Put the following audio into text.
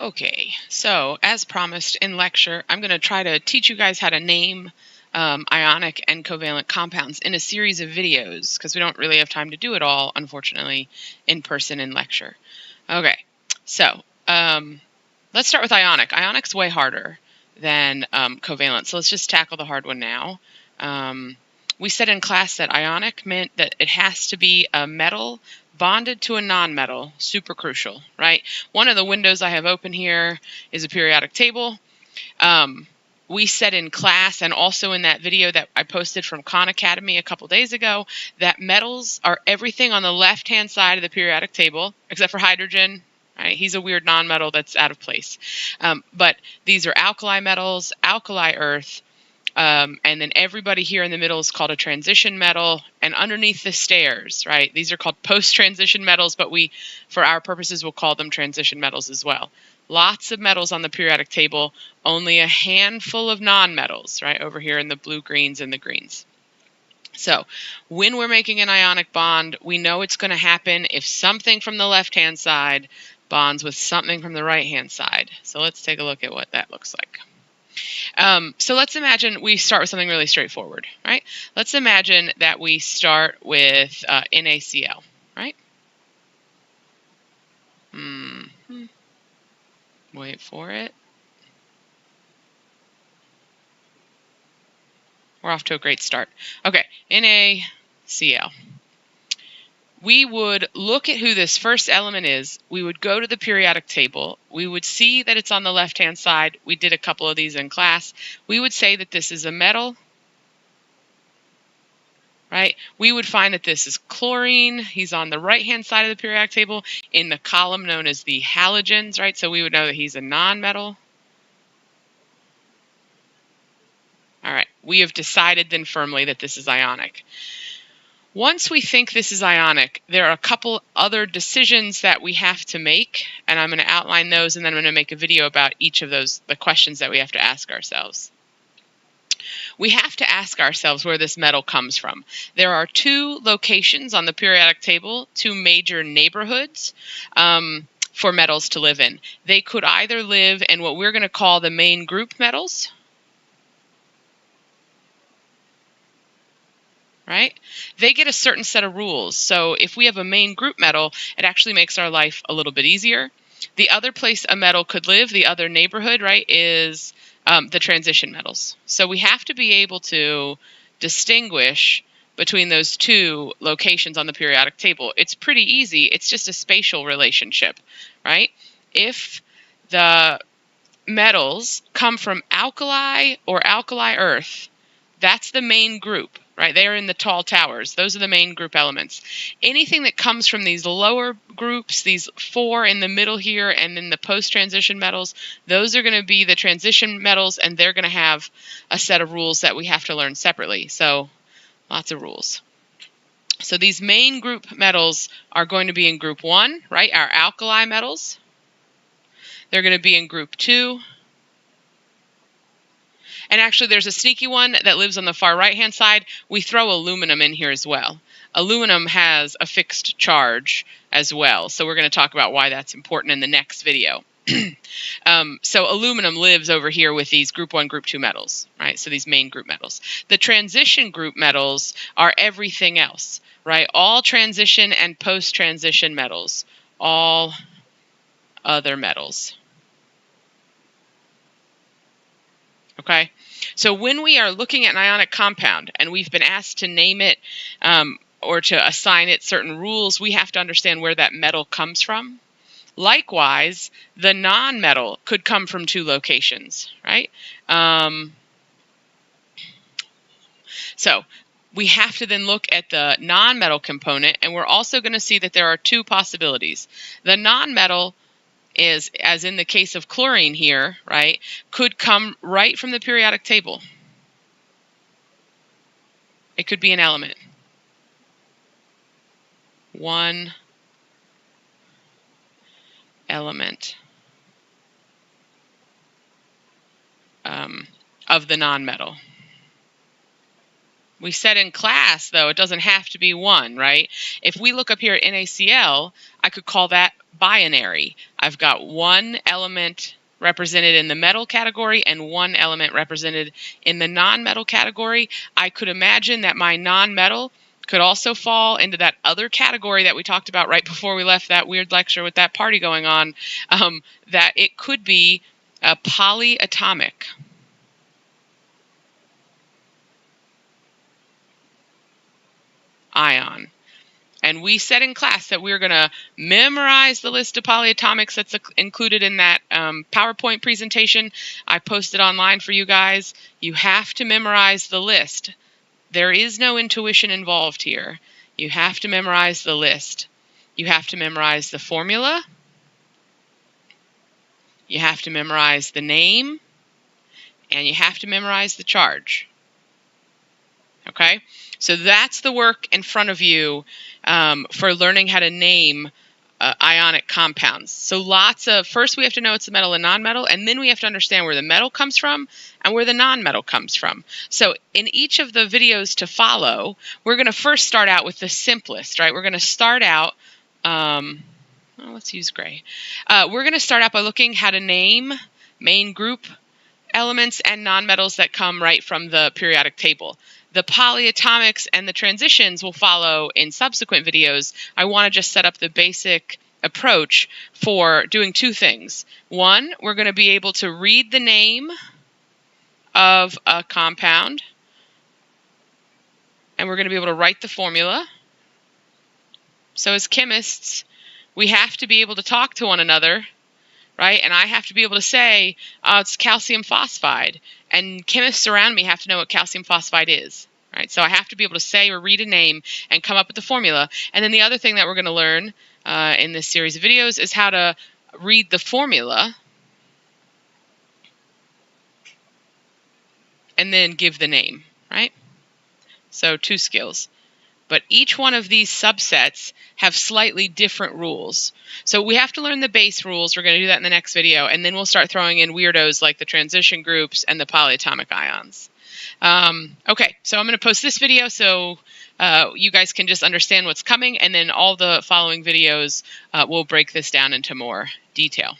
Okay, so as promised in lecture, I'm going to try to teach you guys how to name ionic and covalent compounds in a series of videos, because we don't really have time to do it all, unfortunately, in person in lecture. Okay, so let's start with ionic. Ionic's way harder than covalent, so let's just tackle the hard one now. We said in class that ionic meant that it has to be a metal bonded to a nonmetal. Super crucial, right? One of the windows I have open here is a periodic table. We said in class and also in that video that I posted from Khan Academy a couple days ago that metals are everything on the left-hand side of the periodic table, except for hydrogen. Right? He's a weird nonmetal that's out of place. But these are alkali metals, alkali earth, and then everybody here in the middle is called a transition metal, and underneath the stairs, right, these are called post-transition metals, but we, for our purposes, will call them transition metals as well. Lots of metals on the periodic table, only a handful of nonmetals, right, over here in the blue, greens, and the greens. So when we're making an ionic bond, we know it's going to happen if something from the left-hand side bonds with something from the right-hand side. So let's take a look at what that looks like. So let's imagine we start with something really straightforward, right? Let's imagine that we start with NaCl, right? Wait for it. We're off to a great start. Okay, NaCl. We would look at who this first element is. We would go to the periodic table. We would see that it's on the left-hand side. We did a couple of these in class. We would say that this is a metal. Right? We would find that this is chlorine. He's on the right-hand side of the periodic table in the column known as the halogens, right? So we would know that he's a nonmetal. All right, we have decided then firmly that this is ionic. Once we think this is ionic, there are a couple other decisions that we have to make, and I'm going to outline those, and then I'm going to make a video about each of those, the questions that we have to ask ourselves. We have to ask ourselves where this metal comes from. There are two locations on the periodic table, two major neighborhoods for metals to live in. They could either live in what we're going to call the main group metals, right? They get a certain set of rules. So if we have a main group metal, it actually makes our life a little bit easier. The other place a metal could live, the other neighborhood, right, is the transition metals. So we have to be able to distinguish between those two locations on the periodic table. It's pretty easy. It's just a spatial relationship, right? If the metals come from alkali or alkali earth, that's the main group, right? They're in the tall towers. Those are the main group elements. Anything that comes from these lower groups, these four in the middle here, and then the post-transition metals, those are going to be the transition metals, and they're going to have a set of rules that we have to learn separately. So lots of rules. So these main group metals are going to be in group 1, right? Our alkali metals. They're going to be in group 2. And actually, there's a sneaky one that lives on the far right-hand side. We throw aluminum in here as well. Aluminum has a fixed charge as well. So we're going to talk about why that's important in the next video. So aluminum lives over here with these group 1, group 2 metals, right? So these main group metals. The transition group metals are everything else, right? All transition and post-transition metals, all other metals. Okay, so when we are looking at an ionic compound and we've been asked to name it or to assign it certain rules, we have to understand where that metal comes from. Likewise, the nonmetal could come from two locations, right? So we have to then look at the nonmetal component, and we're also going to see that there are two possibilities. The nonmetal is, as in the case of chlorine here, right, could come right from the periodic table. It could be an element. One element of the nonmetal. We said in class, though, it doesn't have to be one, right? If we look up here at NaCl, I could call that binary. I've got one element represented in the metal category and one element represented in the non-metal category. I could imagine that my non-metal could also fall into that other category that we talked about right before we left that weird lecture with that party going on, that it could be a polyatomic. Ion. And we said in class that we were going to memorize the list of polyatomics that's included in that PowerPoint presentation I posted online for you guys. You have to memorize the list. There is no intuition involved here. You have to memorize the list. You have to memorize the formula. You have to memorize the name. And you have to memorize the charge. Okay? So that's the work in front of you for learning how to name ionic compounds. So first we have to know it's a metal and non-metal, and then we have to understand where the metal comes from and where the non-metal comes from. So in each of the videos to follow, we're going to first start out with the simplest, right? We're going to start out, let's use gray. We're going to start out by looking how to name main group elements and nonmetals that come right from the periodic table. The polyatomics and the transitions will follow in subsequent videos. I want to just set up the basic approach for doing two things. One, we're going to be able to read the name of a compound, and we're going to be able to write the formula. So as chemists, we have to be able to talk to one another, right? And I have to be able to say, it's calcium phosphide. And chemists around me have to know what calcium phosphide is, right? So I have to be able to say or read a name and come up with the formula. And then the other thing that we're going to learn in this series of videos is how to read the formula and then give the name, right? So two skills. But each one of these subsets have slightly different rules. So we have to learn the base rules. We're going to do that in the next video. And then we'll start throwing in weirdos like the transition groups and the polyatomic ions. Okay, so I'm going to post this video so you guys can just understand what's coming. And then all the following videos will break this down into more detail.